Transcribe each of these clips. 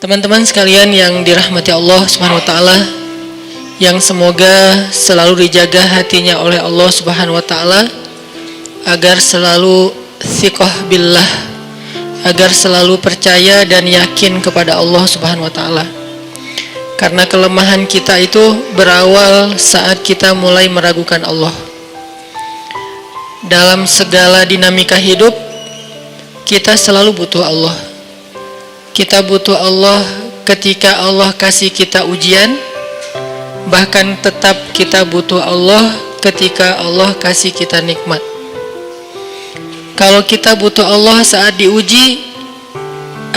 Teman-teman sekalian yang dirahmati Allah Subhanahu wa taala, yang semoga selalu dijaga hatinya oleh Allah Subhanahu wa taala agar selalu thiqah billah, agar selalu percaya dan yakin kepada Allah Subhanahu wa taala. Karena kelemahan kita itu berawal saat kita mulai meragukan Allah. Dalam segala dinamika hidup, kita selalu butuh Allah. Kita butuh Allah ketika Allah kasih kita ujian, bahkan tetap kita butuh Allah ketika Allah kasih kita nikmat. Kalau kita butuh Allah saat diuji,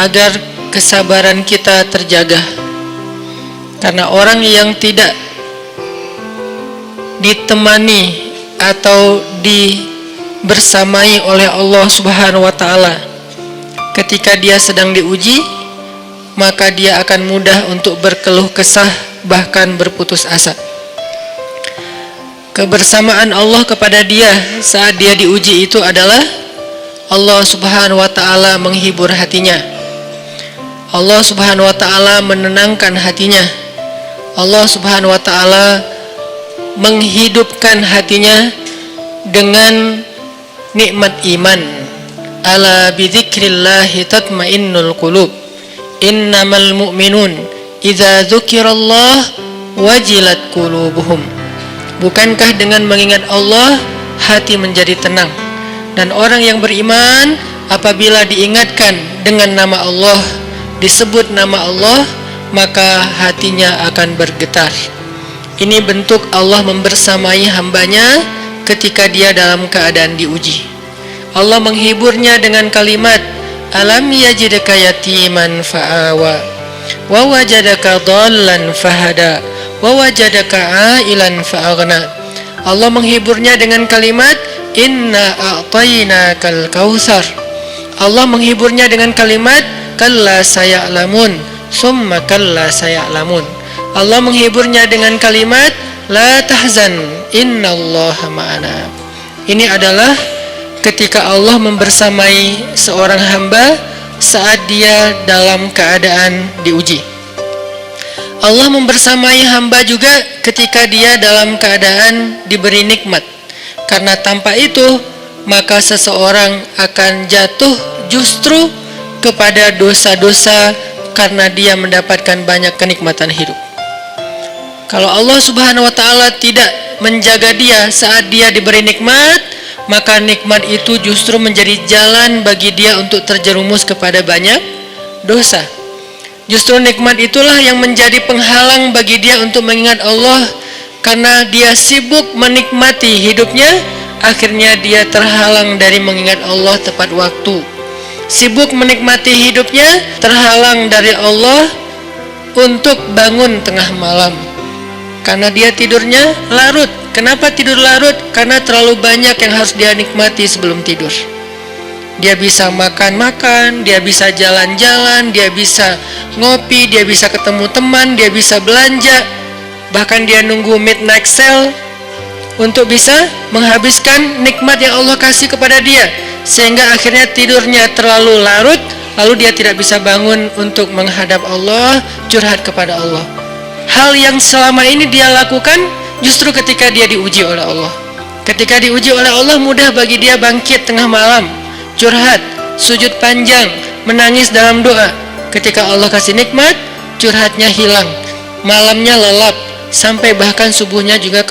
agar kesabaran kita terjaga. Karena orang yang tidak ditemani atau dibersamai oleh Allah Subhanahu wa taala ketika dia sedang diuji, maka dia akan mudah untuk berkeluh kesah, bahkan berputus asa. Kebersamaan Allah kepada dia saat dia diuji itu adalah Allah Subhanahu wa taala menghibur hatinya. Allah Subhanahu wa taala menenangkan hatinya. Allah Subhanahu wa taala menghidupkan hatinya dengan nikmat iman. Ala bidzikrillahi tatmainnul qulub. Innamal mu'minun idza dzukirallah wajilat qulubuhum. Bukankah dengan mengingat Allah hati menjadi tenang? Dan orang yang beriman apabila diingatkan dengan nama Allah, disebut nama Allah, maka hatinya akan bergetar. Ini bentuk Allah membersamai hambanya ketika dia dalam keadaan diuji. Allah menghiburnya dengan kalimat, alam yajidka yatiman fa'awa wa wajadaka dhallan fahada wa wajadaka ailan fa'aghna. Allah menghiburnya dengan kalimat, inna a'tainakal kautsar. Allah menghiburnya dengan kalimat, kalla saya'lamun summa kalla saya'lamun. Allah menghiburnya dengan kalimat, la tahzan innallaha ma'ana. Ini adalah ketika Allah membersamai seorang hamba saat dia dalam keadaan diuji. Allah membersamai hamba juga ketika dia dalam keadaan diberi nikmat. Karena tanpa itu, maka seseorang akan jatuh justru kepada dosa-dosa karena dia mendapatkan banyak kenikmatan hidup. Kalau Allah Subhanahu wa taala tidak menjaga dia saat dia diberi nikmat, maka nikmat itu justru menjadi jalan bagi dia untuk terjerumus kepada banyak dosa. Justru nikmat itulah yang menjadi penghalang bagi dia untuk mengingat Allah. Karena dia sibuk menikmati hidupnya, akhirnya dia terhalang dari mengingat Allah tepat waktu. Sibuk menikmati hidupnya, terhalang dari Allah untuk bangun tengah malam. Karena dia tidurnya larut. Kenapa tidur larut? Karena terlalu banyak yang harus dia nikmati sebelum tidur. Dia bisa makan-makan, dia bisa jalan-jalan, dia bisa ngopi, dia bisa ketemu teman, dia bisa belanja. Bahkan dia nunggu midnight sale untuk bisa menghabiskan nikmat yang Allah kasih kepada dia. Sehingga akhirnya tidurnya terlalu larut, lalu dia tidak bisa bangun untuk menghadap Allah, curhat kepada Allah. Hal yang selama ini dia lakukan justru ketika dia diuji oleh Allah. Ketika diuji oleh Allah, mudah bagi dia bangkit tengah malam, curhat, sujud panjang, menangis dalam doa. Ketika Allah kasih nikmat, curhatnya hilang, malamnya lelap, sampai bahkan subuhnya juga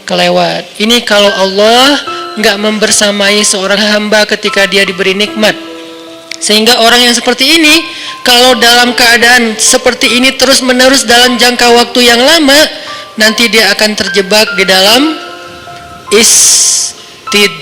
kelewat. Ini kalau Allah nggak membersamai seorang hamba ketika dia diberi nikmat. Sehingga orang yang seperti ini, kalau dalam keadaan seperti ini terus-menerus dalam jangka waktu yang lama, nanti dia akan terjebak di dalam istidraj.